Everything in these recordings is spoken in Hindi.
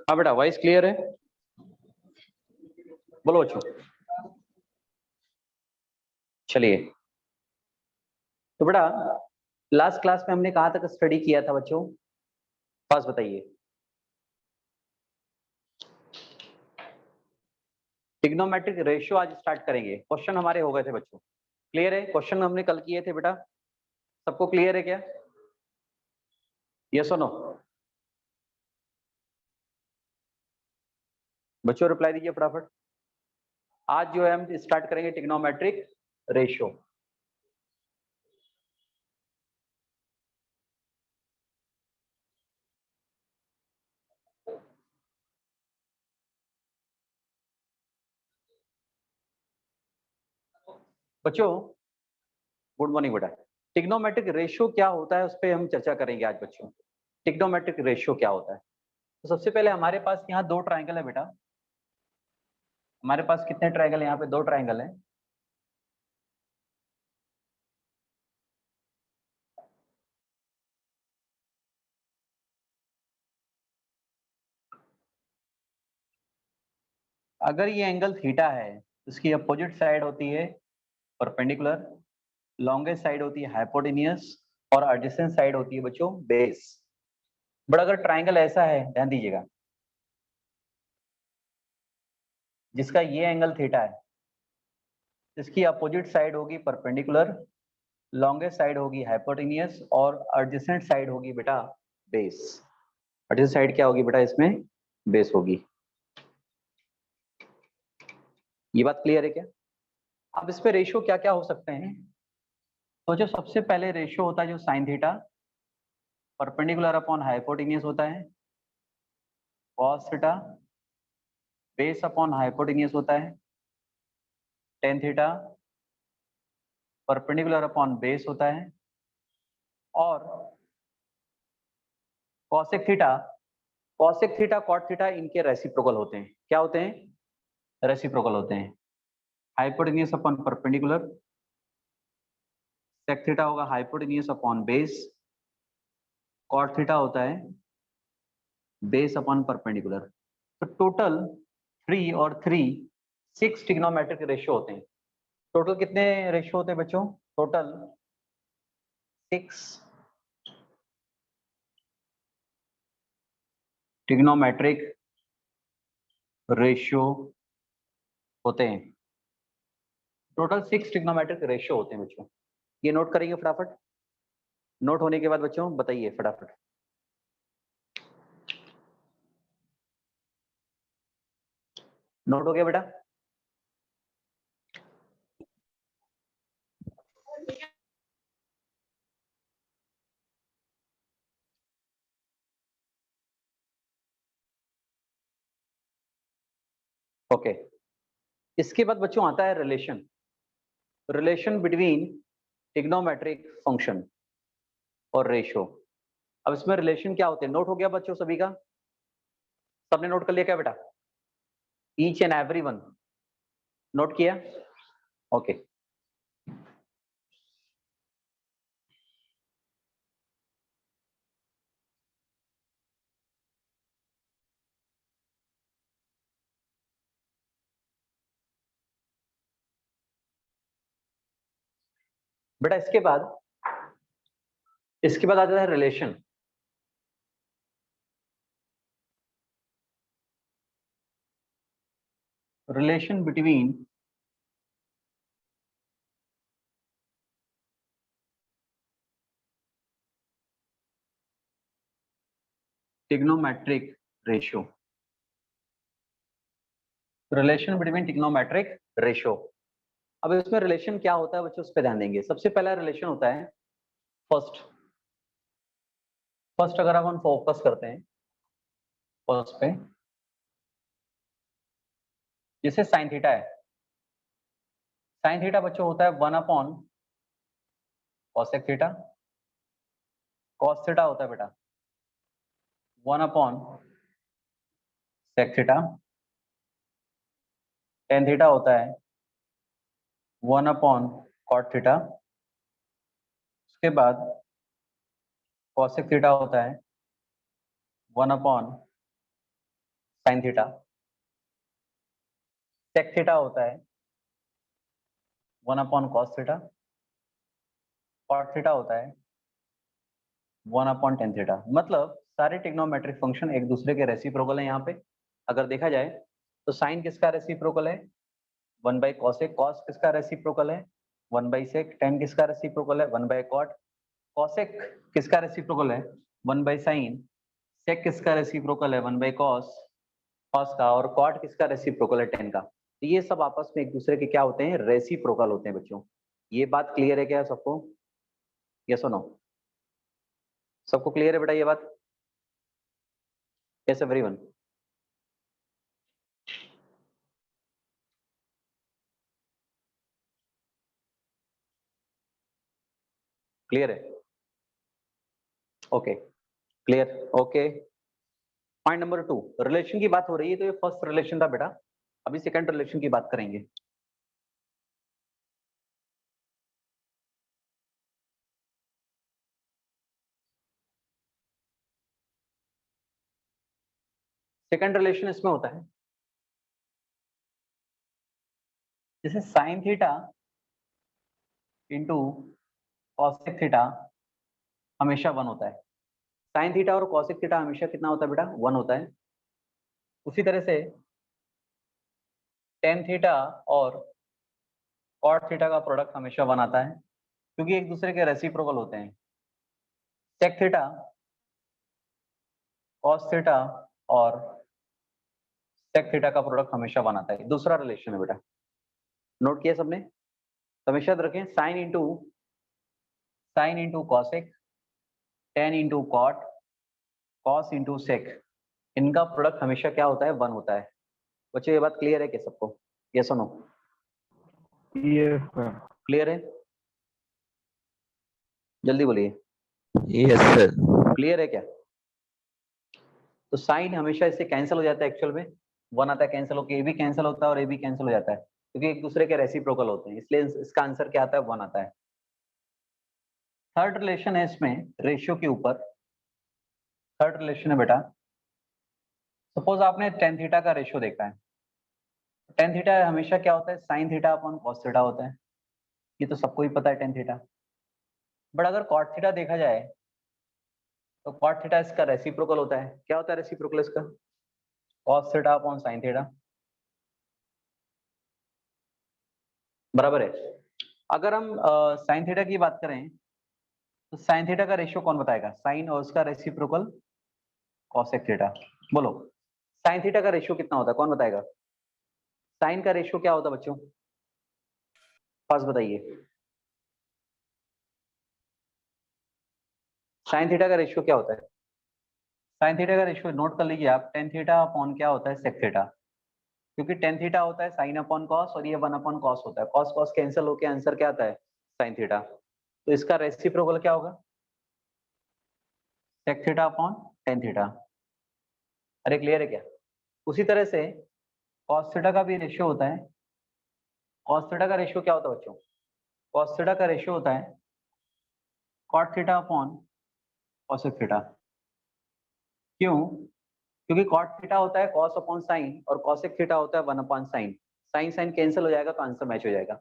हाँ बेटा, वॉइस क्लियर है? बोलो बच्चों। चलिए, तो बेटा लास्ट क्लास में हमने कहाँ तक स्टडी किया था बच्चों? पास बताइए। ट्रिग्नोमेट्रिक रेशियो आज स्टार्ट करेंगे। क्वेश्चन हमारे हो गए थे बच्चों, क्लियर है? क्वेश्चन हमने कल किए थे बेटा, सबको क्लियर है क्या? यस और नो? बच्चों रिप्लाई दीजिए फटाफट। आज जो है हम स्टार्ट करेंगे ट्रिग्नोमेट्रिक रेशियो। बच्चों गुड मॉर्निंग बेटा। ट्रिग्नोमेट्रिक रेशियो क्या होता है उस पर हम चर्चा करेंगे आज बच्चों। ट्रिग्नोमेट्रिक रेशियो क्या होता है? तो सबसे पहले हमारे पास यहाँ दो ट्राइंगल है बेटा। हमारे पास कितने ट्राइंगल है? यहाँ पे दो ट्राइंगल है। अगर ये एंगल थीटा है, इसकी अपोजिट साइड होती है परपेंडिकुलर, लॉन्गेस्ट साइड होती है हाइपोटेनियस और एडजेसेंट साइड होती है बच्चों बेस। बट अगर ट्राइंगल ऐसा है, ध्यान दीजिएगा, जिसका ये एंगल थीटा है, इसकी अपोजिट साइड होगी परपेंडिकुलर, लॉन्गेस्ट साइड होगी हाइपोटेनियस और एडजेसेंट साइड होगी बेटा बेस। एडजेसेंट साइड क्या होगी बेटा? इसमें बेस होगी। ये बात क्लियर है क्या? अब इस पे रेशियो क्या क्या हो सकते हैं? तो जो सबसे पहले रेशियो होता है जो sine theta perpendicular upon hypotenuse होता है, cos theta base upon hypotenuse होता है, tan theta perpendicular upon base होता है, और cosec theta, cosec theta cot theta इनके रेसिप्रोकल होते हैं। क्या होते हैं? रेसिप्रोकल होते हैं। Hypotenuse upon perpendicular, sec theta होगा hypotenuse upon base, cot theta होता है बेस अपॉन परपेंडिकुलर। तो टोटल 3 और 3 6 ट्रिग्नोमेट्रिक रेशियो होते हैं। टोटल कितने रेशियो होते हैं बच्चों? टोटल 6 ट्रिग्नोमेट्रिक रेशियो होते हैं। टोटल 6 ट्रिग्नोमेट्रिक रेशियो होते हैं बच्चों। ये नोट करेंगे फटाफट। नोट होने के बाद बच्चों बताइए फटाफट। नोट हो गया बेटा? ओके। इसके बाद बच्चों आता है relation, relation between trigonometric function और रेशियो। अब इसमें रिलेशन क्या होते हैं? नोट हो गया बच्चों सभी का? सबने नोट कर लिया क्या बेटा? Each and every one note किया? ओके। बेटा इसके बाद आता है relation. Relation between trigonometric ratio, relation between trigonometric ratio. अब इसमें रिलेशन क्या होता है बच्चों, उस पर ध्यान देंगे। सबसे पहला रिलेशन होता है फर्स्ट। फर्स्ट अगर हम फोकस करते हैं फर्स्ट पे, जैसे साइन थीटा है। साइन थीटा बच्चों होता है 1 upon cosec theta, cos theta होता है बेटा 1 upon sec theta, tan theta होता है 1 अपॉन cot थीटा, उसके बाद cosec थीटा होता है 1 upon sin theta, sec theta होता है 1 upon cos theta, cot theta होता है 1 अपॉन tan थीटा। मतलब सारे ट्रिग्नोमेट्रिक फंक्शन एक दूसरे के रेसिप्रोकल है। यहाँ पे अगर देखा जाए तो साइन किसका रेसिप्रोकल है 1 बाई कॉसेक, कॉस किसका रेसिप्रोकल है 1 बाई सेक, tan किसका रेसिप्रोकल है 1 बाई कॉट, कॉसेक किसका रेसिप्रोकल है 1 बाई साइन, सेक किसका रेसिप्रोकल है 1 बाई कॉस, कॉस का, और कॉट किसका रेसिप्रोकल है tan का। तो ये सब आपस में एक दूसरे के क्या होते हैं रेसिप्रोकल होते हैं बच्चों। ये बात क्लियर है क्या सबको? यस और नो? सबको क्लियर है बेटा ये बात? Yes everyone? क्लियर है? Okay clear okay. Point number 2, relation की बात हो रही है तो ये फर्स्ट रिलेशन था बेटा, अभी सेकंड रिलेशन की बात करेंगे। सेकंड रिलेशन इसमें होता है जैसे sine theta into cosec theta हमेशा 1 होता है। साइन थीटा और कॉसेक थीटा हमेशा कितना होता है बेटा 1 होता है। उसी तरह से टेन थीटा और कॉट थीटा का प्रोडक्ट हमेशा 1 आता है क्योंकि एक दूसरे के रेसिप्रोकल होते हैं। सेक थीटा, कॉस थीटा और सेक थीटा का प्रोडक्ट हमेशा 1 आता है। दूसरा रिलेशन है बेटा, नोट किया सबने? तो हमेशा याद रखें sine into cosec, tan into cot, cos into sec, इनका प्रोडक्ट हमेशा क्या होता है 1 होता है। बच्चों ये बात क्लियर है क्या सबको? यस और नो? Yes sir. क्लियर है? जल्दी बोलिए। Yes sir. क्लियर है क्या? तो साइन हमेशा इससे कैंसिल हो जाता है, एक्चुअल में 1 आता है, कैंसिल होकर ए भी कैंसिल होता है और ए भी कैंसिल हो जाता है क्योंकि एक दूसरे के रेसिप्रोकल होते हैं, इसलिए इसका आंसर क्या आता है 1 आता है। थर्ड रिलेशन है इसमें रेशियो के ऊपर। थर्ड रिलेशन है बेटा, सपोज आपने टेन थीटा का रेशियो देखा है। टेन थीटा हमेशा क्या होता है sine theta upon cos theta होता है, ये तो सबको ही पता है टेन थीटा। बट अगर कॉट थीटा देखा जाए तो कॉट थीटा इसका रेसिप्रोकल होता है। क्या होता है रेसिप्रोकल इसका? Cos theta upon sine theta, बराबर है। अगर हम साइन थीटा की बात करें तो साइन थीटा का रेशियो कौन बताएगा? साइन और उसका रेसिप्रोकल कॉसेक थीटा। बोलो साइन थीटा का रेशियो कितना होता है, कौन बताएगा? साइन का रेशियो क्या होता है बच्चों, फर्स्ट बताइए। साइन थीटा का रेशियो क्या होता है? साइन थीटा का रेशियो नोट कर लीजिए आप, टेन थीटा अपॉन क्या होता है सेक थीटा, क्योंकि टेन थीटा होता है साइन अपॉन कॉस और ये 1 अपॉन कॉस होता है। कॉस कॉस कैंसिल होकर आंसर क्या आता है साइन थीटा, तो इसका रेसिप्रोकल क्या होगा sec theta upon tan theta. अरे क्लियर है क्या? उसी तरह से कॉस थीटा का भी रेशियो होता है। कॉस थीटा का रेशियो क्या होता है बच्चों? कॉस थीटा का रेशियो होता है cot theta upon cosec theta. क्यों? क्योंकि कॉट थीटा होता है कॉस अपॉन साइन और कॉसेक थीटा होता है 1 upon sine. Sine sine cancel हो जाएगा तो आंसर मैच हो जाएगा।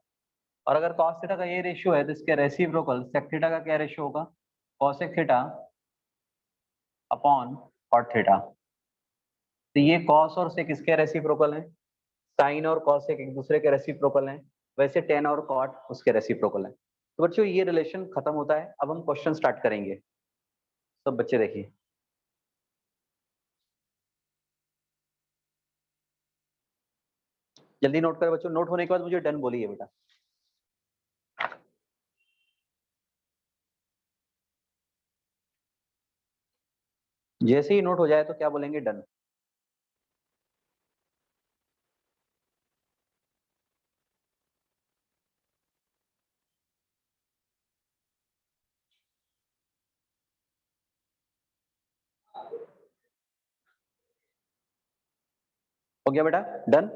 और अगर कॉस थीटा का ये रेशियो है तो इसके रेसिप्रोकल सेक थीटा का क्या रेशियो होगा? Cosec theta upon cot theta. तो ये कॉस और सेक किसके रेसिप्रोकल हैं? साइन और कॉसेक एक दूसरे के रेसिप्रोकल हैं। वैसे टेन और कॉट उसके रेसिप्रोकल हैं। तो बच्चों ये रिलेशन खत्म होता है। अब हम क्वेश्चन स्टार्ट करेंगे। सब बच्चे देखिए, जल्दी नोट करो बच्चों। नोट होने के बाद मुझे डन बोलिए बेटा। जैसे ही नोट हो जाए तो क्या बोलेंगे? डन। हो गया बेटा, डन।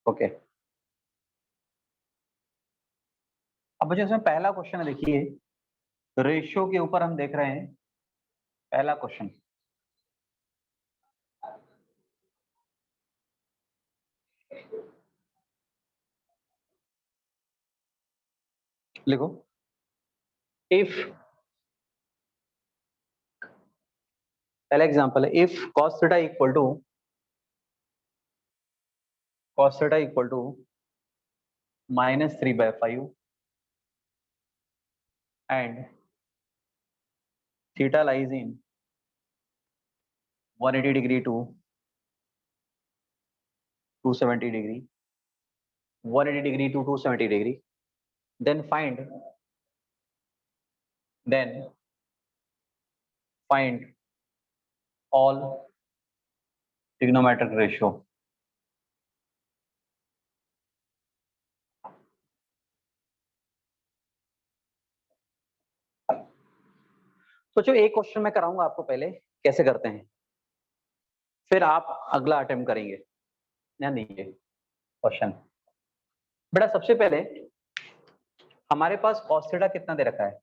ओके, अब बच्चों इसमें पहला क्वेश्चन है, देखिए रेशियो के ऊपर हम देख रहे हैं पहला क्वेश्चन। लिखो, इफ, पहला एग्जांपल है, if cos theta equal to -3/5 and theta lies in 180 degree to 270 degree, 180 degree to 270 degree, then find all trigonometric ratio। सोचो, एक क्वेश्चन मैं कराऊंगा आपको पहले कैसे करते हैं, फिर आप अगला अटेम्प्ट करेंगे। ध्यान दीजिए क्वेश्चन। बेटा सबसे पहले हमारे पास cos थीटा कितना दे रखा है?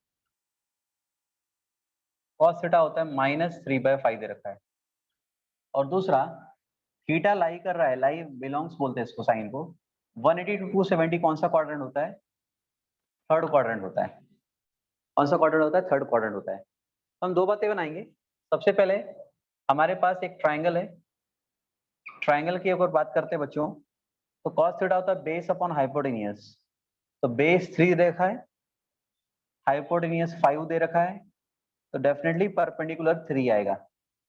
cos थीटा होता है -3/5 दे रखा है, और दूसरा थीटा लाई कर रहा है, लाई बिलोंग्स बोलते हैं इसको, साइन को 180 to 270 कौन सा क्वाड्रेंट होता है? थर्ड क्वाड्रेंट होता है। कौन सा क्वाड्रेंट होता है? थर्ड क्वाड्रेंट होता है। तो हम दो बातें बनाएंगे। सबसे पहले हमारे पास एक ट्राइंगल है, ट्राइंगल की अगर बात करते हैं बच्चों, तो cos थीटा होता है बेस अपॉन हाइपोटेनियस। तो बेस 3 दे रखा है, हाइपोटेनियस 5 दे रखा है, तो डेफिनेटली परपेंडिकुलर 3 आएगा।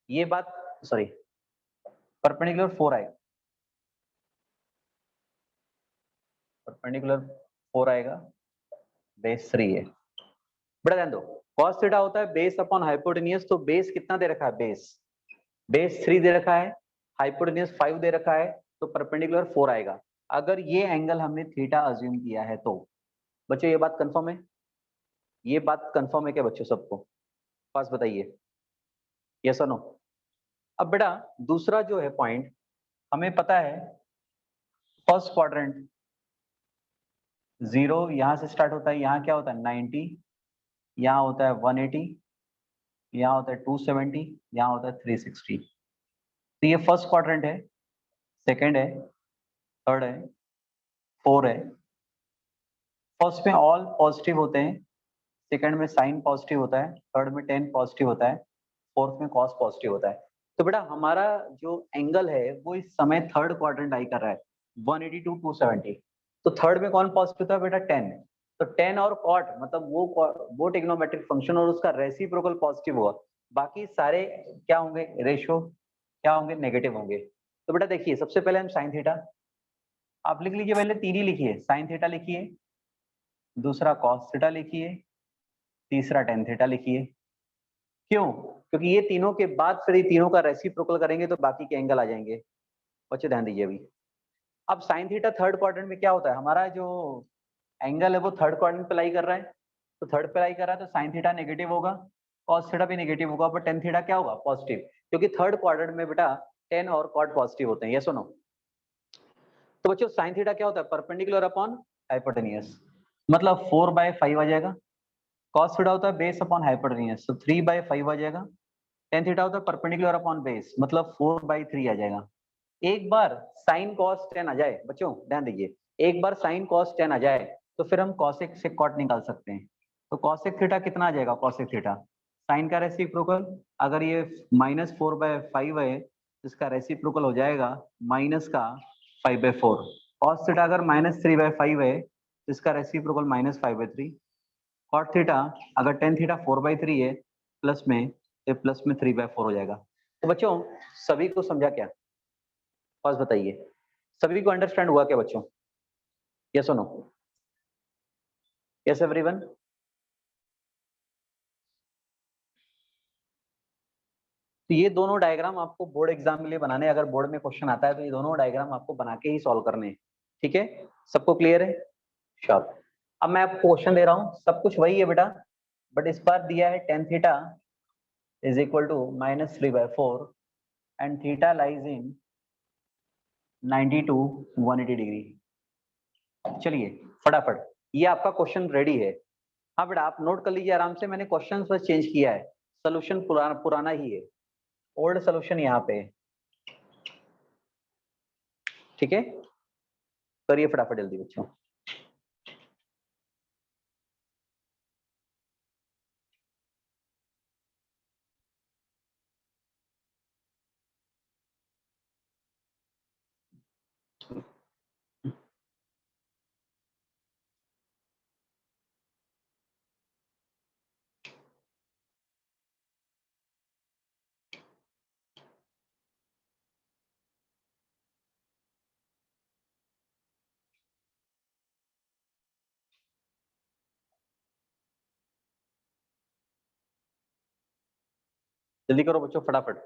ये बात, सॉरी, परपेंडिकुलर 4 आएगा, परपेंडिकुलर 4 आएगा, बेस 3 है। बड़ा ध्यान दो, cos थीटा होता है बेस अपॉन हाइपोटेनियस, तो बेस कितना दे रखा है? बेस 3 दे रखा है, हाइपोटेनियस 5 दे रखा है, तो परपेंडिकुलर 4 आएगा। अगर ये एंगल हमने थीटा अज्यूम किया है तो बच्चों ये बात कंफर्म है? ये बात कंफर्म है क्या बच्चों सबको? पास बताइए, यस और नो। अब बेटा दूसरा जो है पॉइंट, हमें पता है फर्स्ट क्वाड्रेंट 0 यहां से स्टार्ट होता है, यहाँ क्या होता है 90, यहाँ होता है 180, यहाँ होता है 270, यहाँ होता है 360। तो ये फर्स्ट क्वाड्रेंट है, सेकंड है, थर्ड है, 4 है। फर्स्ट में ऑल पॉजिटिव होते हैं, सेकंड में साइन पॉजिटिव होता है, थर्ड में टेन पॉजिटिव होता है, फोर्थ में कॉस पॉजिटिव होता है। तो बेटा हमारा जो एंगल है वो इस समय थर्ड क्वाड्रेंट आई कर रहा है 180 to 270। तो थर्ड में कौन पॉजिटिव था बेटा? 10। तो 10 और कॉट मतलब वो ट्रिग्नोमेट्रिक फंक्शन और उसका रेसिप्रोकल पॉजिटिव हुआ, बाकी सारे क्या होंगे? रेशियो क्या होंगे? नेगेटिव होंगे। तो बेटा देखिए सबसे पहले हम साइन थीटा, आप लिख लीजिए, पहले 3 ही लिखिए, साइन थीटा लिखिए, दूसरा कॉस थीटा लिखिए, तीसरा टेन थीटा लिखिए। क्यों? क्योंकि ये तीनों के बाद फिर ये तीनों का रेसिप्रोकल करेंगे तो बाकी के एंगल आ जाएंगे। बच्चे ध्यान दीजिए अभी। अब साइन थीटा थर्ड क्वाड्रेंट में क्या होता है? हमारा जो एंगल है वो थर्ड क्वाड्रेंट पे लाई कर रहा है, तो थर्ड पे लाई कर रहा है तो साइन थीटा नेगेटिव होगा, कॉस थीटा भी नेगेटिव होगा, पर टेन थीटा क्या होगा? पॉजिटिव, क्योंकि थर्ड क्वाड्रेंट में बेटा टेन और कॉट पॉजिटिव होते हैं। यस और नो? तो बच्चों साइन थीटा क्या होता है? परपेंडिकुलर अपॉन हाइपोटेनियस, मतलब 4/5 आ जाएगा। cos थीटा होता है बेस अपॉन हाइपोटेनियस, तो 3/5 आ जाएगा। tan थीटा होता है परपेंडिकुलर अपॉन बेस, मतलब 4/3 आ जाएगा। एक बार sin cos tan आ जाए, बच्चों ध्यान दीजिए, एक बार sin cos tan आ जाए तो फिर हम cosec से cot निकाल सकते हैं। तो cosec थीटा कितना आ जाएगा? cosec थीटा sin का रेसिप्रोकल, अगर ये -4/5 है तो इसका रेसिप्रोकल हो जाएगा माइनस का 5/4। cos थीटा अगर -3/5 है तो इसका रेसिप्रोकल -5/3। cot थीटा अगर tan थीटा 4/3 है प्लस में, तो प्लस में 3/4 हो जाएगा। तो बच्चों सभी को समझा क्या? बस बताइए, सभी को अंडरस्टैंड हुआ क्या बच्चों? यस और नो? Yes everyone? तो ये दोनों डायग्राम आपको बोर्ड एग्जाम के लिए बनाने, अगर बोर्ड में क्वेश्चन आता है तो ये दोनों डायग्राम आपको बना के ही सॉल्व करने हैं। ठीक है, सबको क्लियर है? श्योर। अब मैं आपको क्वेश्चन दे रहा हूँ, सब कुछ वही है बेटा, बट इस बार दिया है tan theta is equal to -3/4 and theta lies in 90 to 180 degree. चलिए फटाफट, ये आपका क्वेश्चन रेडी है। हाँ बेटा आप नोट कर लीजिए आराम से, मैंने क्वेश्चन बस चेंज किया है, सोल्यूशन पुराना ही है, ओल्ड सोल्यूशन यहाँ पे है। ठीक है, करिए फटाफट जल्दी बच्चों। जल्दी करो बच्चों फटाफट।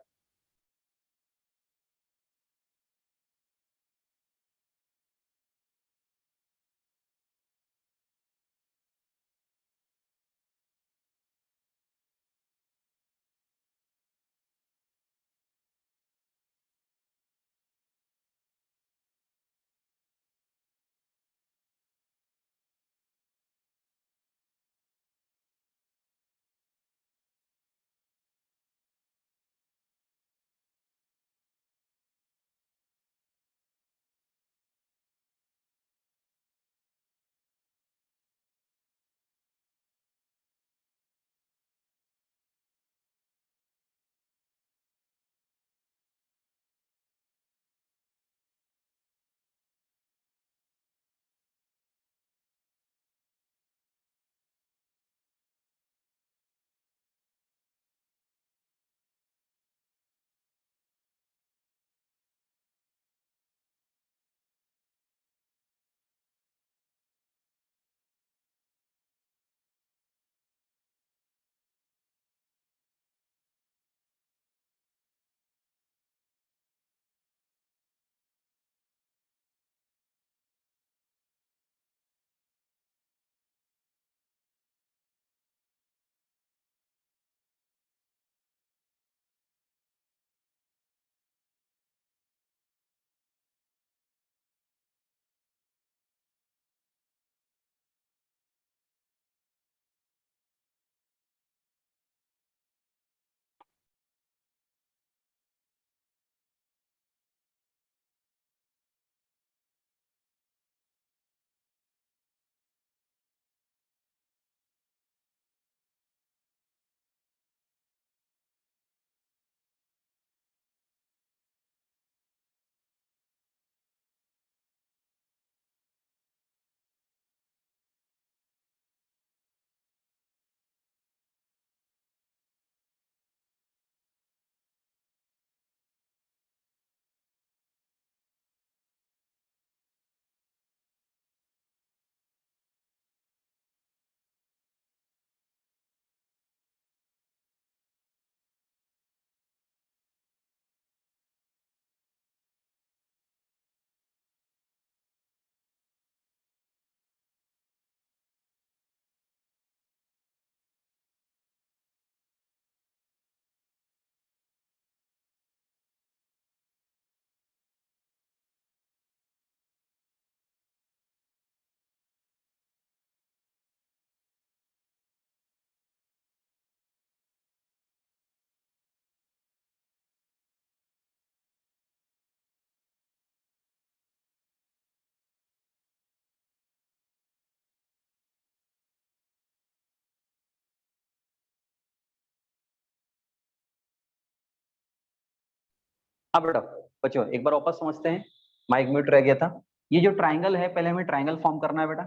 हाँ बेटा बच्चों एक बार वापस समझते हैं, माइक म्यूट रह गया था। ये जो ट्राइंगल है पहले हमें ट्राइंगल फॉर्म करना है बेटा।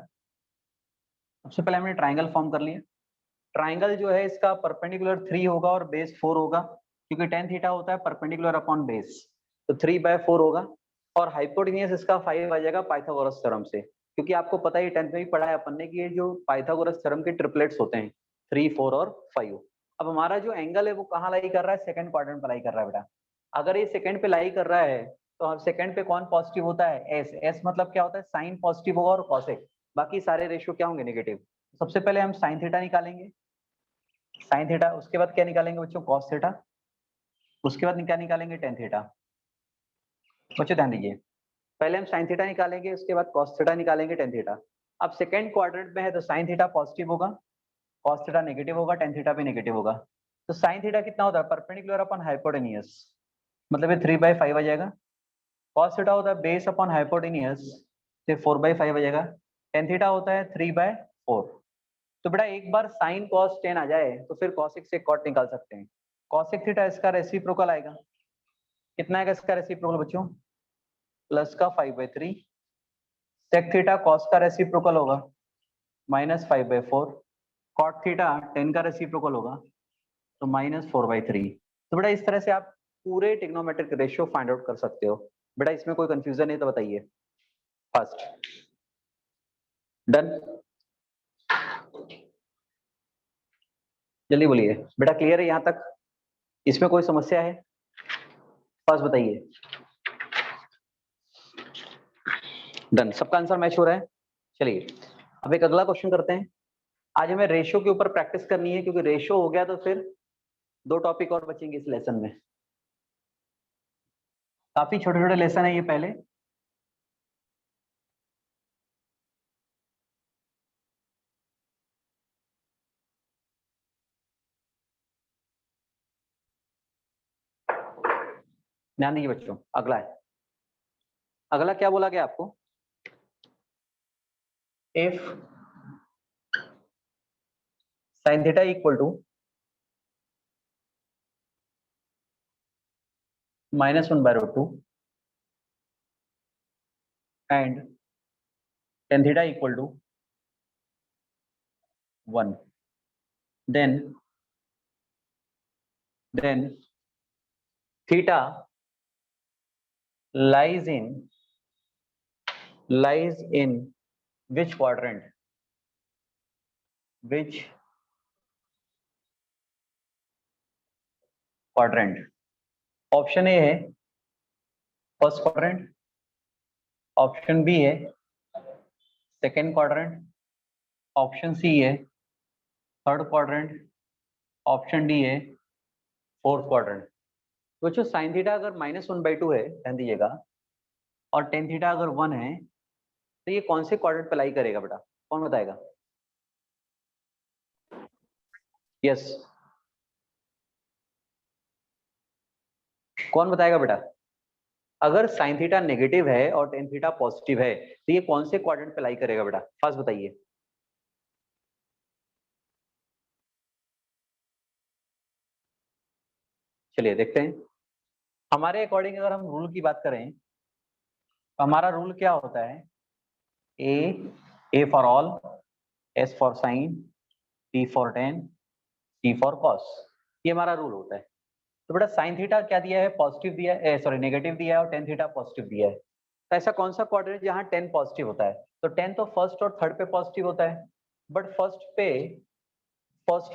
सबसे पहले हमने ट्राइंगल फॉर्म कर लिया। ट्राइंगल जो है इसका परपेंडिकुलर 3 होगा और बेस 4 होगा, क्योंकि tan थीटा होता है परपेंडिकुलर अपॉन बेस, तो 3/4 होगा। और हाइपोटेन्यूज इसका 5 आ जाएगा पाइथागोरस थ्योरम से, क्योंकि आपको पता ही 10th में भी पढ़ा है अपन ने कि ये जो पाइथागोरस थ्योरम के ट्रिपलेट्स होते हैं 3, 4 और 5। अब हमारा जो एंगल है वो कहाँ लाई कर रहा है, सेकंड क्वाड्रेंट पे लाई कर रहा है बेटा। अगर ये सेकंड पे लाई कर रहा है तो हम सेकंड पे कौन पॉजिटिव होता है, एस। एस मतलब क्या होता है, साइन पॉजिटिव होगा और कॉसेक, बाकी सारे रेशियो क्या होंगे, नेगेटिव। सबसे पहले हम साइन थीटा निकालेंगे। साइन थीटा, उसके बाद क्या निकालेंगे बच्चों, कॉस थीटा, उसके बाद क्या निकालेंगे, टेन थीटा। बच्चों ध्यान दीजिए, पहले हम साइन थीटा निकालेंगे, उसके बाद कॉस थीटा निकालेंगे, टेन थीटा। अब सेकंड क्वाड्रेंट में है तो साइन थीटा पॉजिटिव होगा, कॉस थीटा नेगेटिव होगा, टेन थीटा भी नेगेटिव होगा। तो साइन थीटा कितना होता है, परपेंडिकुलर अपॉन हाइपोटेनियस, मतलब ये 3/5 आ जाएगा। कॉस थीटा होता है बेस अपॉन हाइपोटेनियस, तो 4/5 आ जाएगा। टेन थीटा होता है 3/4। तो बेटा एक बार साइन कॉस टेन आ जाए तो फिर कॉसिक से कॉट निकाल सकते हैं। कॉसिक थीटा इसका रेसिप्रोकल आएगा, कितना आएगा इसका रेसिप्रोकल बच्चों, प्लस का 5/3। सेक थीटा कॉस का रेसिप्रोकल होगा, -5/4। कॉट थीटा टेन का रेसिप्रोकल होगा, तो -4/3। तो बेटा इस तरह से आप पूरे ट्रिग्नोमेट्रिक रेशियो फाइंड आउट कर सकते हो। बेटा इसमें कोई कंफ्यूजन है तो बताइए। फर्स्ट डन, जल्दी बोलिए बेटा, क्लियर है यहाँ तक, इसमें कोई समस्या है, फर्स्ट बताइए। डन, सबका आंसर मैच हो रहा है। चलिए अब एक अगला क्वेश्चन करते हैं। आज हमें रेशियो के ऊपर प्रैक्टिस करनी है, क्योंकि रेशियो हो गया तो फिर 2 टॉपिक और बचेंगे इस लेसन में। काफी छोटे छोटे लेसन है ये पहले। ध्यान दीजिए बच्चों, अगला है, अगला क्या बोला गया आपको, if sin theta equal to -1/√2 and tan theta equal to 1, then theta lies in which quadrant, option A है फर्स्ट क्वाड्रेंट, ऑप्शन बी है सेकेंड क्वाड्रेंट, ऑप्शन सी है थर्ड क्वाड्रेंट, ऑप्शन डी है फोर्थ क्वाड्रेंट। तो बच्चों साइन थीटा अगर -1/2 है, ध्यान दीजिएगा, और टेन थीटा अगर 1 है, तो ये कौन से क्वाड्रेंट पे लाई करेगा बेटा, कौन बताएगा। यस, कौन बताएगा बेटा, अगर साइन थीटा नेगेटिव है और टेन थीटा पॉजिटिव है, तो ये कौन से क्वाड्रेंट पे लाई करेगा बेटा, फर्स्ट बताइए। चलिए देखते हैं, हमारे अकॉर्डिंग अगर हम रूल की बात करें तो हमारा रूल क्या होता है, A for all, S for sine, T for tan, C for cos, ये हमारा रूल होता है। तो बेटा साइन थीटा क्या दिया है, पॉजिटिव दिया है, सॉरी नेगेटिव दिया है, और टेन थीटा पॉजिटिव दिया है। तो ऐसा कौन सा क्वाड्रेंट जहां टेन पॉजिटिव होता है, तो टेन तो फर्स्ट और थर्ड पे पॉजिटिव होता है, बट फर्स्ट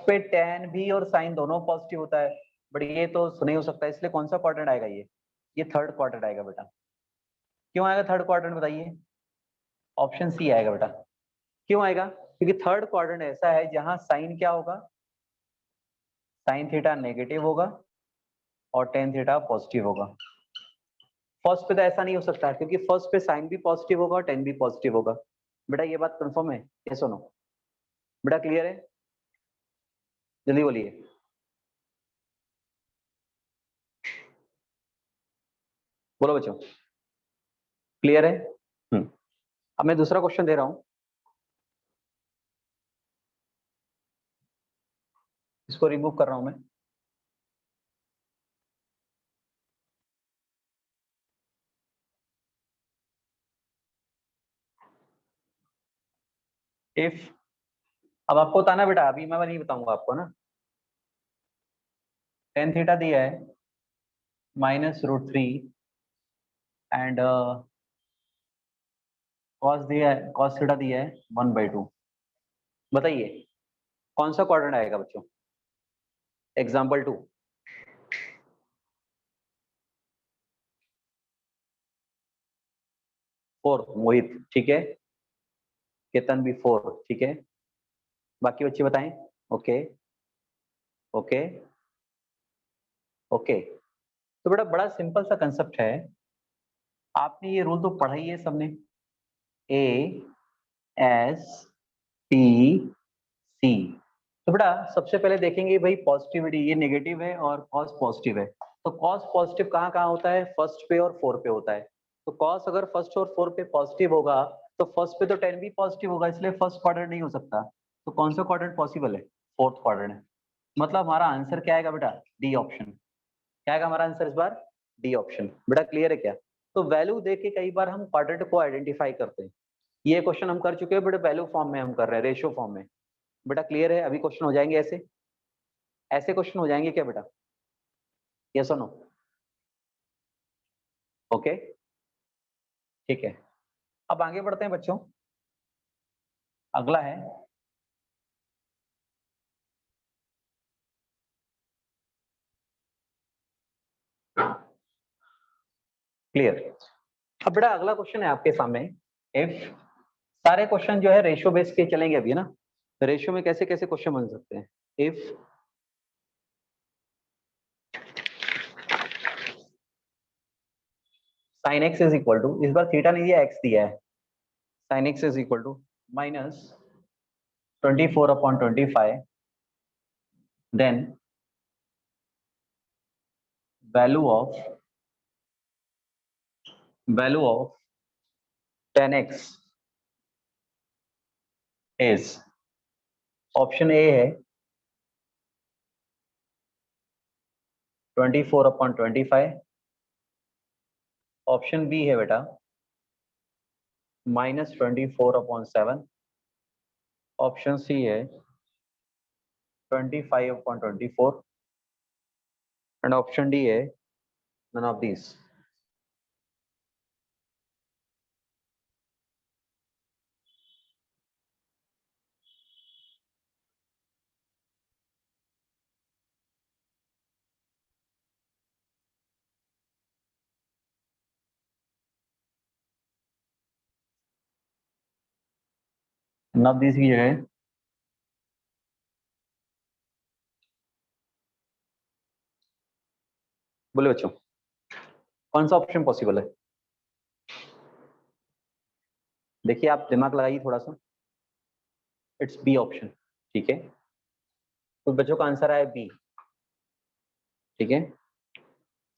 पे टेन भी और साइन दोनों पॉजिटिव होता है, बट ये तो नहीं हो सकता, इसलिए कौन सा क्वाड्रेंट आएगा, ये थर्ड क्वाड्रेंट आएगा बेटा। क्यों आएगा थर्ड क्वाड्रेंट बताइए, ऑप्शन सी आएगा बेटा। क्यों आएगा, क्योंकि थर्ड क्वाड्रेंट ऐसा है जहां साइन क्या होगा, साइन थीटा नेगेटिव होगा और टेन थीटा पॉजिटिव होगा। फर्स्ट पे तो ऐसा नहीं हो सकता, क्योंकि फर्स्ट पे साइन भी पॉजिटिव होगा और टेन भी पॉजिटिव होगा। बेटा ये बात कंफर्म है, ये सुनो बेटा, क्लियर है, जल्दी बोलिए। बोलो बच्चों, क्लियर है। अब मैं दूसरा क्वेश्चन दे रहा हूं, इसको रिमूव कर रहा हूं मैं। इफ, अब आपको बताना बेटा, अभी मैं नहीं बताऊंगा आपको ना। टेन थीटा दिया है -√3 एंड कॉस दिया है, कॉस थीटा दिया है 1/2। बताइए कौन सा क्वाड्रेंट आएगा बच्चों, एग्जाम्पल 2। फोर्थ मोहित, ठीक है, केतन भी 4, ठीक है, बाकी बच्चे बताएं। Okay, okay okay. तो बेटा बड़ा सिंपल सा कंसेप्ट है, आपने ये रूल तो पढ़ा ही है सबने, ए एस टी सी। तो बेटा सबसे पहले देखेंगे भाई पॉजिटिविटी, ये नेगेटिव है और कॉस पॉजिटिव है। तो कॉस पॉजिटिव कहाँ कहाँ होता है, फर्स्ट पे और 4 पे होता है। तो कॉस अगर फर्स्ट और 4 पे पॉजिटिव होगा तो फर्स्ट पे तो 10 भी पॉजिटिव होगा, इसलिए फर्स्ट क्वाड्रेंट नहीं हो सकता। तो कौन सा क्वाड्रेंट पॉसिबल है, फोर्थ क्वाड्रेंट है। मतलब हमारा आंसर क्या आएगा बेटा, डी ऑप्शन। क्या आएगा हमारा आंसर इस बार, डी ऑप्शन। बेटा क्लियर है क्या। तो वैल्यू देख के कई बार हम क्वाड्रेंट को आइडेंटिफाई करते हैं, ये क्वेश्चन हम कर चुके हैं बेटा, वैल्यू फॉर्म में हम कर रहे हैं, रेशियो फॉर्म में। बेटा क्लियर है, अभी क्वेश्चन हो जाएंगे ऐसे, ऐसे क्वेश्चन हो जाएंगे क्या बेटा, यस और नो। ओके ठीक है, अब आगे बढ़ते हैं बच्चों। अगला है क्लियर। अब बेटा अगला क्वेश्चन है आपके सामने, इफ सारे क्वेश्चन जो है रेशियो बेस के चलेंगे अभी, है ना। रेशियो में कैसे कैसे क्वेश्चन बन सकते हैं, if sin x is equal to, इस बार थीटा नहीं दिया, x दिया है, sin x is equal to minus 24/25, then value of 10x is, option A है 24/25, ऑप्शन बी है बेटा -24/7, ऑप्शन सी है 25/24 एंड ऑप्शन डी है none of these. None of these की जगह बोले बच्चों, कौन सा ऑप्शन पॉसिबल है। देखिए आप दिमाग लगाइए थोड़ा सा, इट्स बी ऑप्शन। ठीक है, तो बच्चों का आंसर है बी। ठीक है,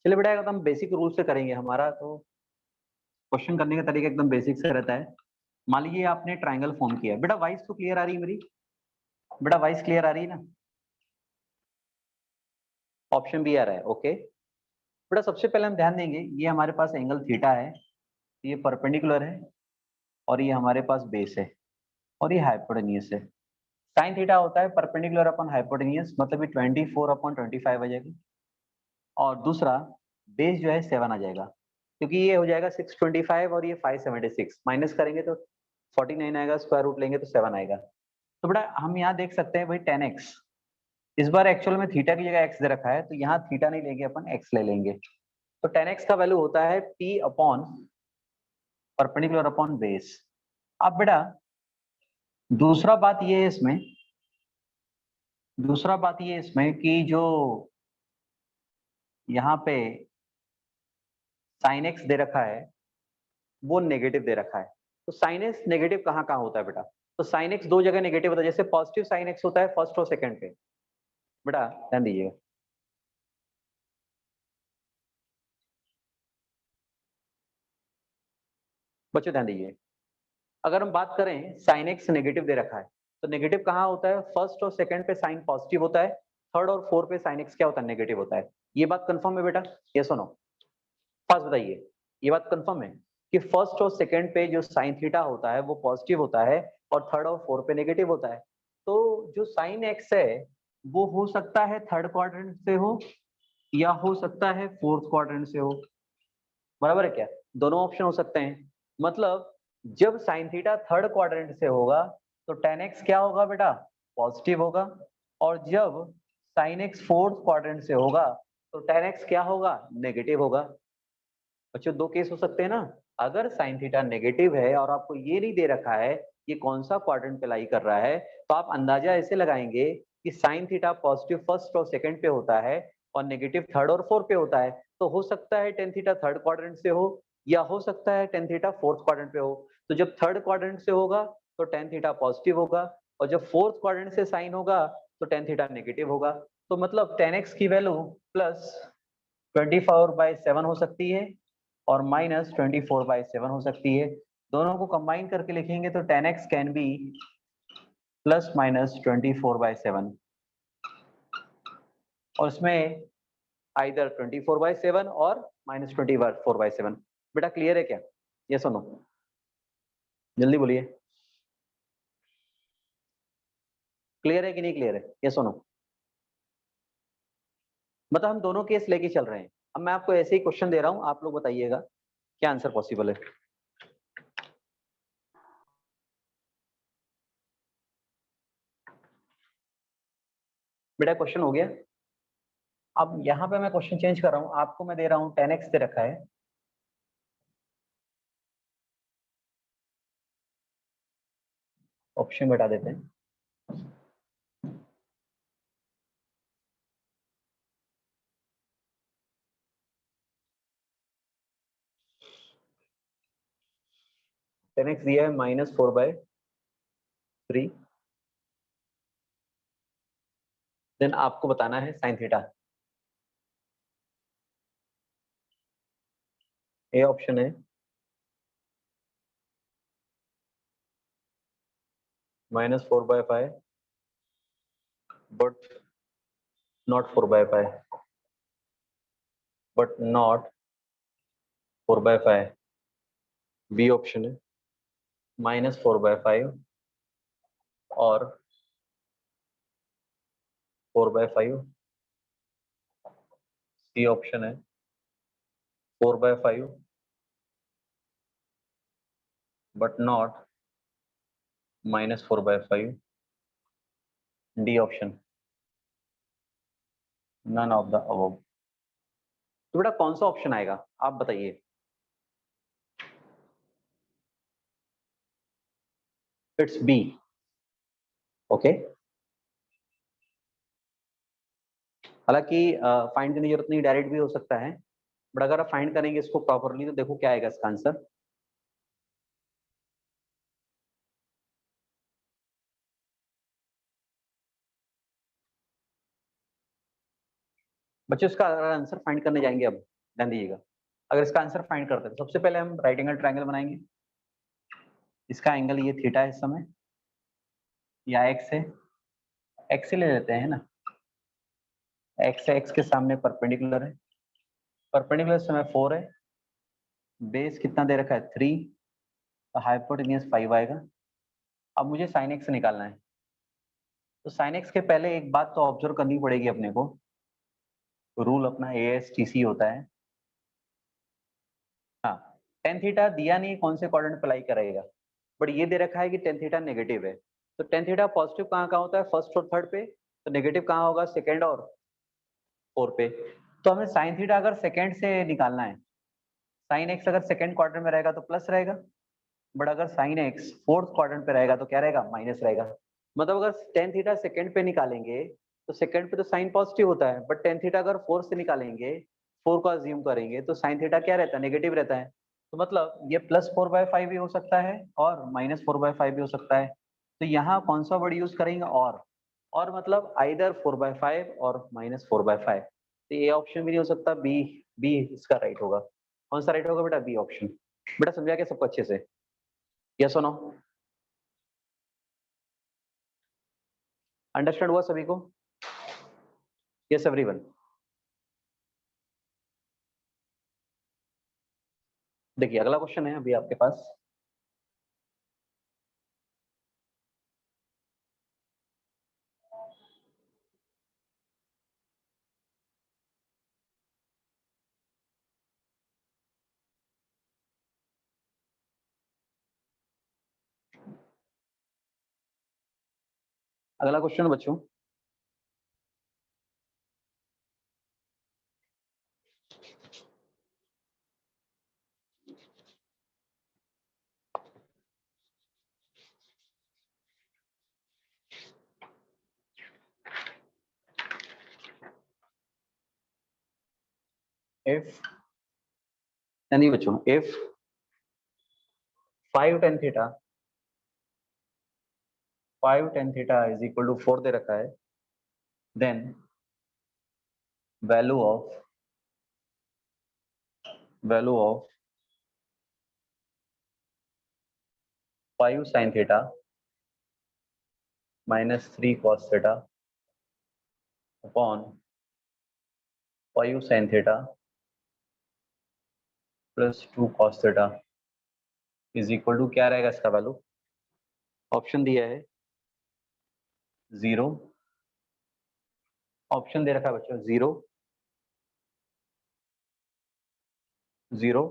चलिए बेटा एकदम बेसिक रूल से करेंगे, हमारा तो क्वेश्चन करने का तरीका एकदम बेसिक से रहता है। मान लीजिए आपने ट्रायंगल फॉर्म किया है, बेटा वाइस तो क्लियर आ रही है मेरी, बेटा वाइस क्लियर आ रही है ना, ऑप्शन बी आ रहा है। ओके बेटा सबसे पहले हम ध्यान देंगे, ये हमारे पास एंगल थीटा है, ये परपेंडिकुलर है और ये हमारे पास बेस है और ये हाइपोटेन्यूस है। साइन थीटा होता है परपेंडिकुलर अपॉन हाइपोटेन्यूस, मतलब ये 24/25 आ जाएगा, और दूसरा बेस जो है 7 आ जाएगा, क्योंकि ये हो जाएगा 625 और ये 576, माइनस करेंगे तो 49 आएगा, स्क्वायर रूट लेंगे तो 7 आएगा। तो बेटा हम यहाँ देख सकते हैं भाई 10x, इस बार एक्चुअल में थीटा की जगह x दे रखा है, तो यहाँ थीटा नहीं लेंगे अपन, x ले लेंगे। तो 10x का वैल्यू होता है p upon perpendicular upon base. अब बेटा दूसरा बात ये है इसमें, दूसरा बात ये इसमें कि जो यहाँ पे sin x दे रखा है वो नेगेटिव दे रखा है। तो sin x नेगेटिव कहाँ कहाँ होता है बेटा, तो sin x दो जगह नेगेटिव होता है, जैसे पॉजिटिव sin x होता है फर्स्ट और सेकंड पे। बेटा ध्यान दीजिएगा, बच्चों ध्यान दीजिए, अगर हम बात करें sin x नेगेटिव दे रखा है, तो नेगेटिव कहाँ होता है, फर्स्ट और सेकंड पे साइन पॉजिटिव होता है, थर्ड और फोर्थ पे sin x क्या होता है, नेगेटिव होता है। ये बात कंफर्म है बेटा, यस और नो, फास्ट बताइए, ये बात कंफर्म है कि फर्स्ट और सेकंड पे जो साइन थीटा होता है वो पॉजिटिव होता है और थर्ड और फोर्थ पे नेगेटिव होता है। तो जो साइन एक्स है वो हो सकता है थर्ड क्वाड्रेंट से हो या हो सकता है फोर्थ क्वाड्रेंट से हो, बराबर है क्या, दोनों ऑप्शन हो सकते हैं। मतलब जब साइन थीटा थर्ड क्वाड्रेंट से होगा तो tan x क्या होगा बेटा, पॉजिटिव होगा, और जब sin x फोर्थ क्वाड्रेंट से होगा तो tan x क्या होगा, नेगेटिव होगा। बच्चों दो केस हो सकते हैं ना, अगर साइन थीटा नेगेटिव है और आपको ये नहीं दे रखा है ये कौन सा क्वाड्रेंट पे लाई कर रहा है, तो आप अंदाजा ऐसे लगाएंगे कि साइन थीटा पॉजिटिव फर्स्ट और सेकंड पे होता है और नेगेटिव थर्ड और फोर्थ पे होता है, तो हो सकता है टेन थीटा थर्ड क्वाड्रेंट से हो या हो सकता है टेन थीटा फोर्थ क्वाड्रेंट पे हो। तो जब थर्ड क्वाड्रेंट से होगा तो टेन थीटा पॉजिटिव होगा और जब फोर्थ क्वाड्रेंट से साइन होगा तो टेन थीटा नेगेटिव होगा। तो मतलब टेन एक्स की वैल्यू प्लस 24/7 हो सकती है और माइनस 24/7 हो सकती है। दोनों को कंबाइन करके लिखेंगे तो ten x can be plus minus 24/7 और इसमें आइदर 24/7 और माइनस 24/7। बेटा क्लियर है क्या? ये सुनो, जल्दी बोलिए, क्लियर है कि नहीं क्लियर है? ये सुनो, मतलब हम दोनों केस लेके चल रहे हैं। अब मैं आपको ऐसे ही क्वेश्चन दे रहा हूं, आप लोग बताइएगा क्या आंसर पॉसिबल है। बेटा क्वेश्चन हो गया। अब यहाँ पे मैं क्वेश्चन चेंज कर रहा हूँ, आपको मैं दे रहा हूँ 10x दे रखा है, ऑप्शन बता देते हैं। टेन एक्स दिया है -4/3। देन आपको बताना है साइन थीटा। ए ऑप्शन है -4/5 but not 4/5, but not 4/5। B option है -4/5 और 4/5। सी ऑप्शन है 4/5 but not -4/5। D option none of the above. तो बेटा कौन सा ऑप्शन आएगा आप बताइए। It's B. ओके, हालांकि फाइंड करने की जरूरत नहीं, डायरेक्ट भी हो सकता है, बट अगर आप फाइंड करेंगे इसको प्रॉपरली तो देखो क्या आएगा इसका आंसर। बच्चों इसका आंसर फाइंड करने जाएंगे, अब ध्यान दीजिएगा। अगर इसका आंसर फाइंड करते हैं तो सबसे पहले हम राइट एंगल ट्रायंगल बनाएंगे। इसका एंगल ये थीटा है इस समय, या एक्स है, एक्स ही ले लेते हैं ना, एक्स है, एक्स के सामने परपेंडिकुलर है, परपेंडिकुलर समय 4 है, बेस कितना दे रखा है 3, तो हाइपोटेन्यूज 5 आएगा। अब मुझे साइन एक्स निकालना है, तो साइन एक्स के पहले एक बात तो ऑब्जर्व करनी पड़ेगी अपने को, रूल अपना ASTC होता है। हाँ, टेन थीटा दिया नहीं कौन से क्वाड्रेंट अप्लाई करेगा, बट ये दे रखा है कि टेन थीटा नेगेटिव है, तो टेन थीटा पॉजिटिव कहाँ कहाँ होता है, फर्स्ट और थर्ड पे, तो नेगेटिव कहाँ होगा, सेकेंड और फोर पे। तो हमें साइन थीटा अगर सेकेंड से निकालना है, साइन एक्स अगर सेकेंड क्वाड्रेंट में रहेगा तो प्लस रहेगा, बट अगर साइन एक्स फोर्थ क्वाड्रेंट पे रहेगा तो क्या रहेगा, माइनस रहेगा। मतलब अगर टेन थीटा सेकेंड पे निकालेंगे तो सेकेंड पे तो साइन पॉजिटिव होता है, बट टेन थीटा अगर फोर्थ से निकालेंगे, फोर को अज्यूम करेंगे तो साइन थीटा क्या रहता है, नेगेटिव रहता है। तो मतलब ये +4/5 भी हो सकता है और -4/5 भी हो सकता है। तो यहाँ कौन सा वर्ड यूज करेंगे, और मतलब आइदर 4/5 और -4/5। तो ये ऑप्शन भी नहीं हो सकता, बी, बी इसका राइट होगा। कौन सा राइट होगा बेटा, बी ऑप्शन। बेटा समझा क्या सबको अच्छे से, यस और नो? अंडरस्टैंड हुआ सभी को? Yes everyone. देखिए अगला क्वेश्चन है अभी आपके पास। अगला क्वेश्चन बच्चों, इफ नहीं बच्चों, if 5 tan theta is equal to 4 दे रखा है, then value of 5 sin theta minus 3 cos theta upon 5 sin theta plus 2 cos theta is equal to क्या रहेगा इसका वैल्यू? ऑप्शन दिया है 0, ऑप्शन दे रखा है बच्चों 0, 0,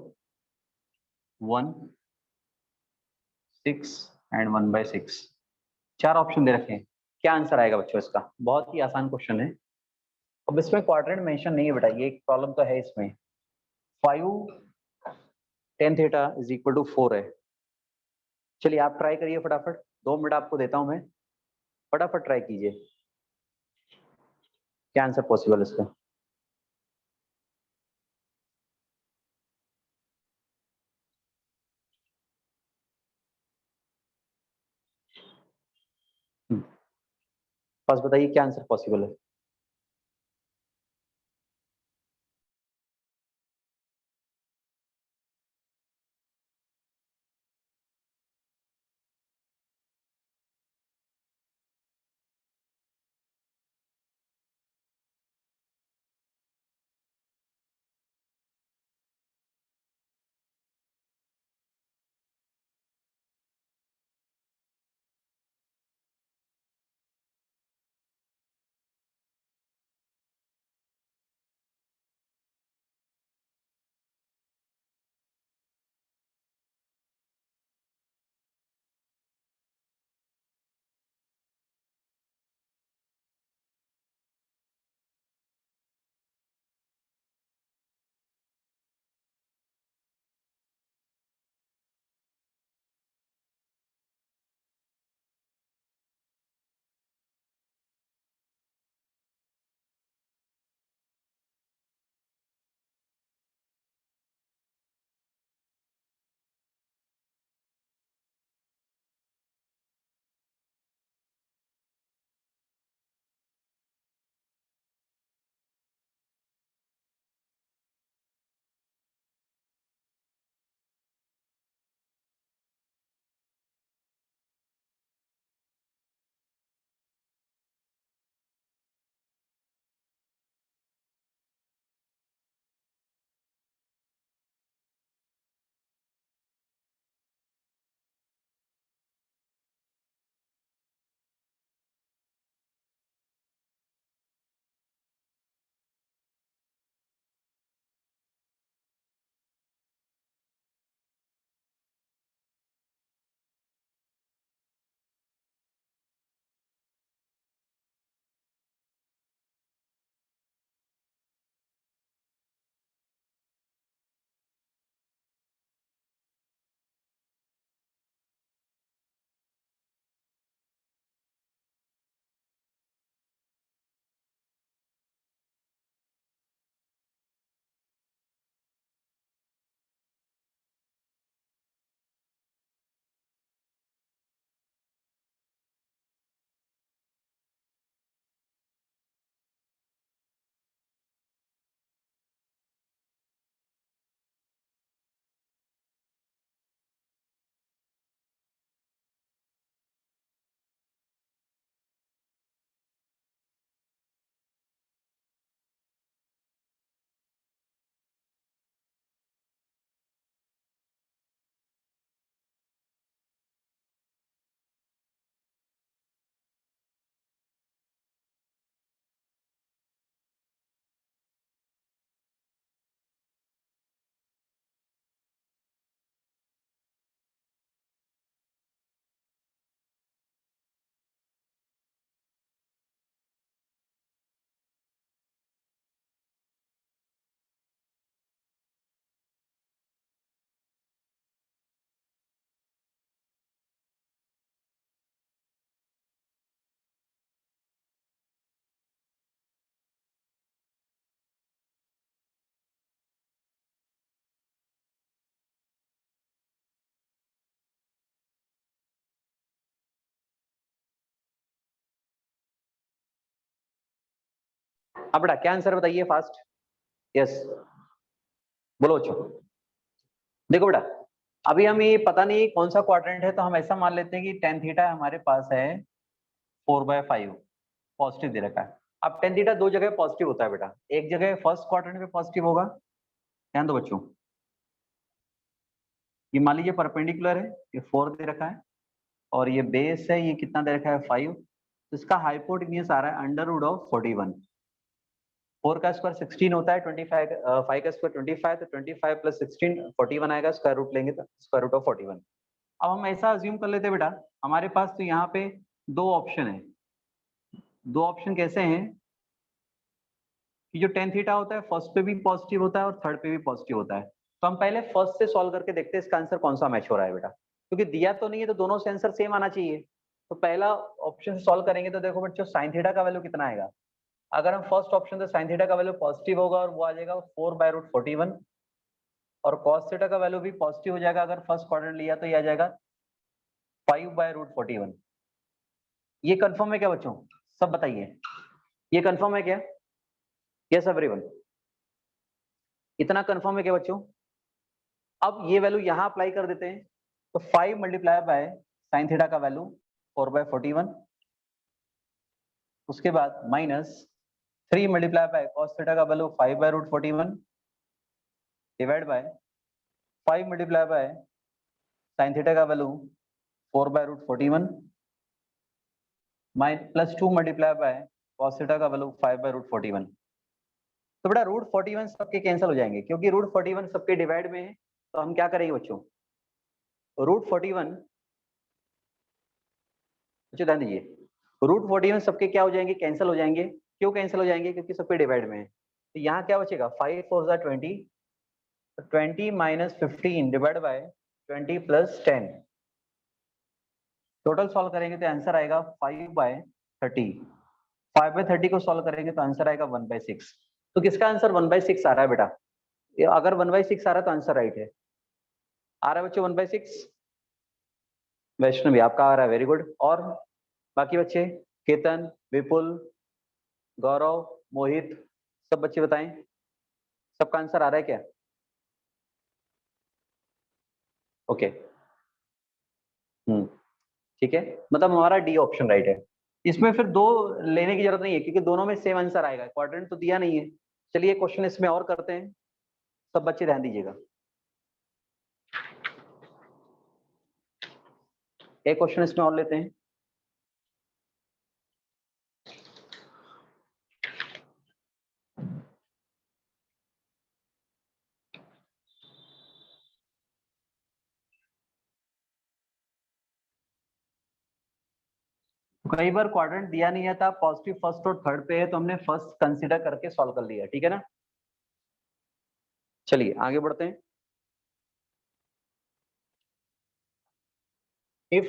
1, 6 एंड 1/6। 4 ऑप्शन दे रखे हैं। क्या आंसर आएगा बच्चों इसका? बहुत ही आसान क्वेश्चन है। अब इसमें क्वाड्रेंट मेंशन नहीं है बेटा, ये एक प्रॉब्लम तो है इसमें। 5 tan theta is equal to 4 है। चलिए आप ट्राई करिए फटाफट, 2 मिनट आपको देता हूं मैं, फटाफट ट्राई कीजिए। क्या आंसर पॉसिबल इसका? बस बताइए क्या आंसर पॉसिबल है। अब बेटा क्या आंसर बताइए फास्ट। यस बोलो बच्चों। देखो बेटा अभी हम ये पता नहीं कौन सा क्वाड्रेंट है, तो हम ऐसा मान लेते हैं कि टेन थीटा हमारे पास है 4/5 पॉजिटिव दे रखा है। अब टेन थीटा दो जगह पॉजिटिव होता है बेटा, एक जगह फर्स्ट क्वाड्रेंट पे पॉजिटिव होगा, ध्यान दो बच्चों। ये मान लीजिए परपेंडिकुलर है, ये 4 दे रखा है और ये बेस है, ये कितना दे रखा है 5, तो इसका हाइपोटेन्यूज आ रहा है √41। 4 का स्क्वायर 16 होता है, 25 5 का स्क्वायर 25, तो 25 प्लस 16 41 आएगा, स्क्वायर रूट लेंगे तो स्क्वायर रूट ऑफ 41। अब हम ऐसा अज्यूम कर लेते हैं बेटा, हमारे पास तो यहाँ पे दो ऑप्शन है। दो ऑप्शन कैसे हैं कि जो टेन थीटा होता है फर्स्ट पे भी पॉजिटिव होता है और थर्ड पे भी पॉजिटिव होता है। तो हम पहले फर्स्ट से सॉल्व करके देखते हैं इसका आंसर कौन सा मैच हो रहा है बेटा, क्योंकि दिया तो नहीं है तो दोनों से आंसर सेम आना चाहिए। तो पहला ऑप्शन से सॉल्व करेंगे तो देखो बच्चों साइन थीटा का वैल्यू कितना आएगा। अगर हम फर्स्ट ऑप्शन से साइन थीटा का वैल्यू पॉजिटिव होगा और वो आ जाएगा 4/√41, और कॉस थीटा का वैल्यू भी पॉजिटिव हो जाएगा, अगर फर्स्ट क्वाड्रेंट लिया तो ये आ जाएगा 5/√41। ये कंफर्म है क्या बच्चों, सब बताइए, ये कंफर्म है क्या? यस एवरीवन, इतना कंफर्म है क्या बच्चों? अब ये वैल्यू यहाँ अप्लाई कर देते हैं, तो 5 मल्टीप्लाई बाय साइन थीटा का वैल्यू 4/41, उसके बाद minus 3 multiply by cos theta का value 5/√41 divide by 5 multiply by sine theta का value 4/√41 plus 2 multiply by cos theta का वैल्यू 5/√41। तो बेटा √41 सबके कैंसिल हो जाएंगे, क्योंकि √41 सबके डिवाइड में है, तो हम क्या करेंगे बच्चों, √41 बच्चों ध्यान दीजिए, √41 सबके क्या हो जाएंगे, कैंसिल हो जाएंगे। क्यों कैंसिल हो जाएंगे, क्योंकि सबके डिवाइड में है। तो यहाँ क्या बचेगा 5 4 20, 20 minus 15 divide by 20 plus 10, total solve करेंगे तो आंसर आएगा 5/30। 5/30 को सॉल्व करेंगे तो आंसर आएगा 1/6। तो किसका आंसर 1/6 आ रहा है बेटा? अगर 1/6 आ रहा है तो आंसर राइट है। आ रहा है बच्चों 1/6? वैष्णवी आपका आ रहा है, वेरी गुड। और बाकी बच्चे, केतन, विपुल, गौरव, मोहित, सब बच्चे बताएं, सबका आंसर आ रहा है क्या? ओके, ठीक है, मतलब हमारा डी ऑप्शन राइट है। इसमें फिर दो लेने की जरूरत नहीं है, क्योंकि दोनों में सेम आंसर आएगा, क्वाड्रेंट तो दिया नहीं है। चलिए क्वेश्चन इसमें और करते हैं, सब बच्चे ध्यान दीजिएगा। एक क्वेश्चन इसमें और लेते हैं। कई बार क्वाड्रेंट दिया नहीं था, पॉजिटिव फर्स्ट और थर्ड पे है, तो हमने फर्स्ट कंसीडर करके सॉल्व कर लिया, ठीक है ना। चलिए आगे बढ़ते हैं। If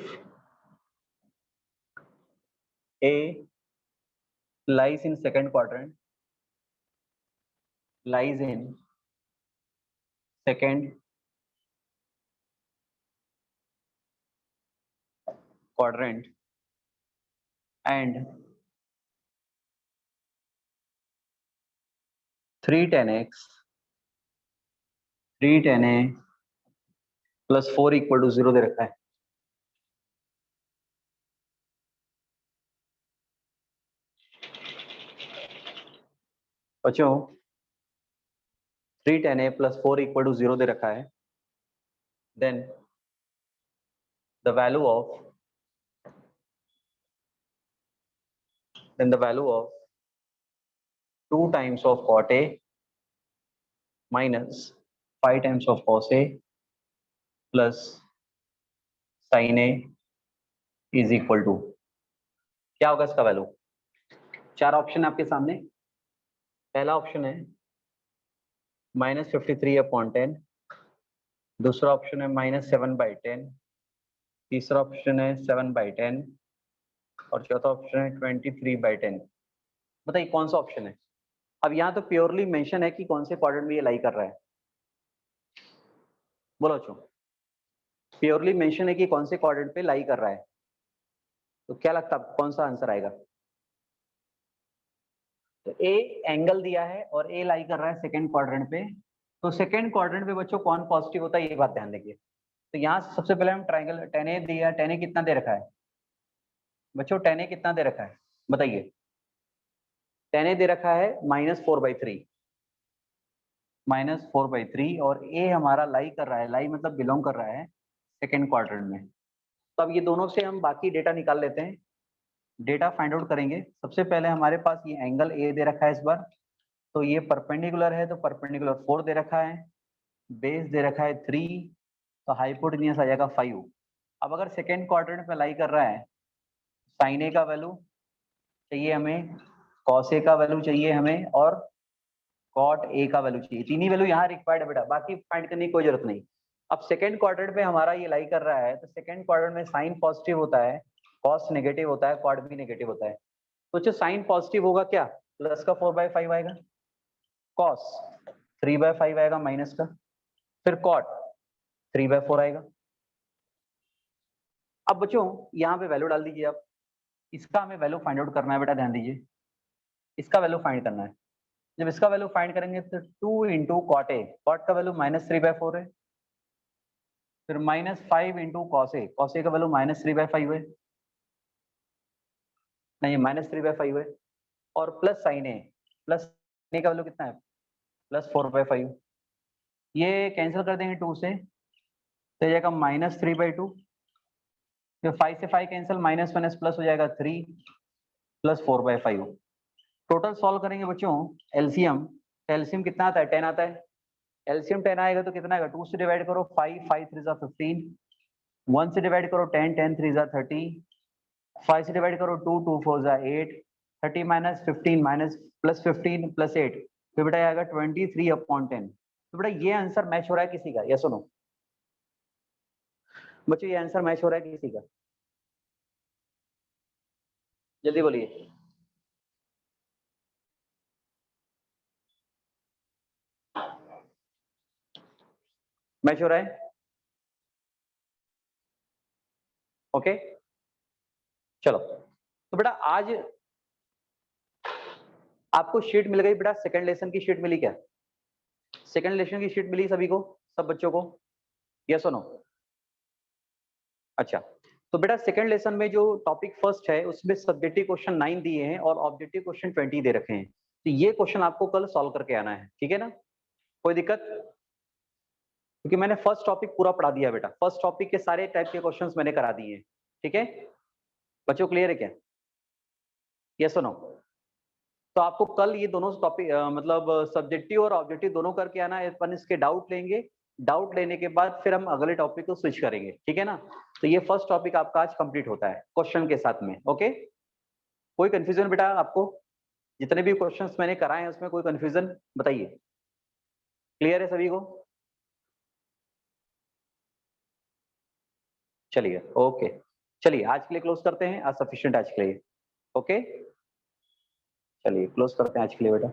A lies in second quadrant, lies in second quadrant and 310x 310a plus 4 equal to 0 दे रखा है। बच्चों 310a प्लस 4 इक्वल टू 0 दे रखा है, then the value of then 2 times of cot a minus 5 times of cos a plus sin a is equal to, क्या होगा इसका वैल्यू? चार ऑप्शन है आपके सामने। पहला ऑप्शन है -53/10, दूसरा ऑप्शन है -7/10, तीसरा ऑप्शन है 7/10 और चौथा ऑप्शन है 23/10। बताइए कौन सा ऑप्शन है? अब यहाँ तो प्योरली मेंशन है कि कौन से क्वाड्रेंट में ये लाई कर रहा है, बोलो बच्चों। प्योरली मेंशन है कि कौन से क्वाड्रेंट पे लाई कर रहा है, तो क्या लगता है कौन सा आंसर आएगा? तो ए एंगल दिया है और ए लाई कर रहा है सेकेंड क्वाड्रेंट पे। तो सेकेंड क्वाड्रेंट पे बच्चों कौन पॉजिटिव होता है ये बात ध्यान देंगे। तो यहाँ सबसे पहले हम ट्राइंगल tan A दिया, tan A कितना दे रखा है बच्चों, tan A कितना दे रखा है बताइए। tan A दे रखा है -4/3, -4/3 और A हमारा लाई कर रहा है, लाई मतलब बिलोंग कर रहा है सेकेंड क्वाड्रेंट में। तो अब ये दोनों से हम बाकी डेटा निकाल लेते हैं, डेटा फाइंड आउट करेंगे। सबसे पहले हमारे पास ये एंगल A दे रखा है इस बार, तो ये परपेंडिकुलर है तो परपेंडिकुलर 4 दे रखा है, बेस दे रखा है 3, तो हाइपोटेन्यूस आ जाएगा 5। अब अगर सेकेंड क्वाड्रेंट पे लाई कर रहा है, साइन ए का वैल्यू चाहिए हमें, कॉस ए का वैल्यू चाहिए हमें और कॉट ए का वैल्यू चाहिए। तीन ही वैल्यू यहाँ रिक्वायर्ड है बेटा, बाकी फाइंड करने की कोई जरूरत नहीं। अब सेकेंड क्वाड्रेंट पे हमारा ये लाई कर रहा है, तो सेकेंड क्वाड्रेंट में साइन पॉजिटिव होता है, कॉस नेगेटिव होता है, कॉट भी नेगेटिव होता है। तो जो साइन पॉजिटिव होगा क्या, प्लस का 4/5 आएगा, कॉस 3/5 आएगा माइनस का, फिर कॉट 3/4 आएगा। अब बच्चों यहाँ पे वैल्यू डाल दीजिए आप, इसका हमें वैल्यू फाइंड आउट करना है बेटा, ध्यान दीजिए इसका वैल्यू फाइंड करना है। जब इसका वैल्यू फाइंड करेंगे तो 2 इंटू कॉट ए, कॉट का वैल्यू -3/4 है, फिर -5 into cos A, cos A का वैल्यू -3/5 है, नहीं -3/5 है, और प्लस साइन ए, प्लस साइन ए का वैल्यू कितना है +4/5। ये कैंसिल कर देंगे 2 से, तो ये जाएगा -3/2, फिर 5 से 5 कैंसिल, माइनस माइनस प्लस हो जाएगा 3 + 4/5। टोटल सॉल्व करेंगे बच्चों एलसीएम, तो एलसीएम कितना आता है 10 आता है, एलसीएम 10 आएगा तो कितना आएगा, 2 से डिवाइड करो 5, 5 3 = 15, 1 से डिवाइड करो 10, 10 3 = 30, 5 से डिवाइड करो 2, 2 4 = 8, 30 - 15 माइनस प्लस 15 + 8, तो बेटा आएगा 23/10। तो बेटा ये आंसर मैच हो रहा है किसी का, या सुनो बच्चों ये आंसर मैच हो रहा है किसी का, जल्दी बोलिए। मैच हो रहा है, ओके चलो। तो बेटा आज आपको शीट मिल गई बेटा, सेकंड लेसन की शीट मिली क्या, सेकंड लेसन की शीट मिली सभी को, सब बच्चों को, यस और नो। अच्छा तो बेटा सेकंड लेसन में जो टॉपिक फर्स्ट है उसमें सब्जेक्टिव क्वेश्चन 9 दिए हैं और ऑब्जेक्टिव क्वेश्चन 20 दे रखे हैं। तो ये क्वेश्चन आपको कल सॉल्व करके आना है, ठीक है ना, कोई दिक्कत, क्योंकि मैंने फर्स्ट टॉपिक पूरा पढ़ा दिया बेटा, फर्स्ट टॉपिक के सारे टाइप के क्वेश्चंस मैंने करा दिए हैं, ठीक है बच्चों, क्लियर है क्या, यस और नो। तो आपको कल ये दोनों टॉपिक मतलब सब्जेक्टिव और ऑब्जेक्टिव दोनों करके आना है, अपन इसके डाउट लेंगे, डाउट लेने के बाद फिर हम अगले टॉपिक को स्विच करेंगे, ठीक है ना। तो ये फर्स्ट टॉपिक आपका आज कंप्लीट होता है क्वेश्चन के साथ में, ओके। कोई कंफ्यूजन बेटा आपको, जितने भी क्वेश्चंस मैंने कराए हैं उसमें कोई कंफ्यूजन बताइए, क्लियर है सभी को, चलिए ओके, चलिए आज के लिए क्लोज करते हैं, आज सफिशिएंट आज के लिए, ओके चलिए क्लोज करते हैं आज के लिए बेटा।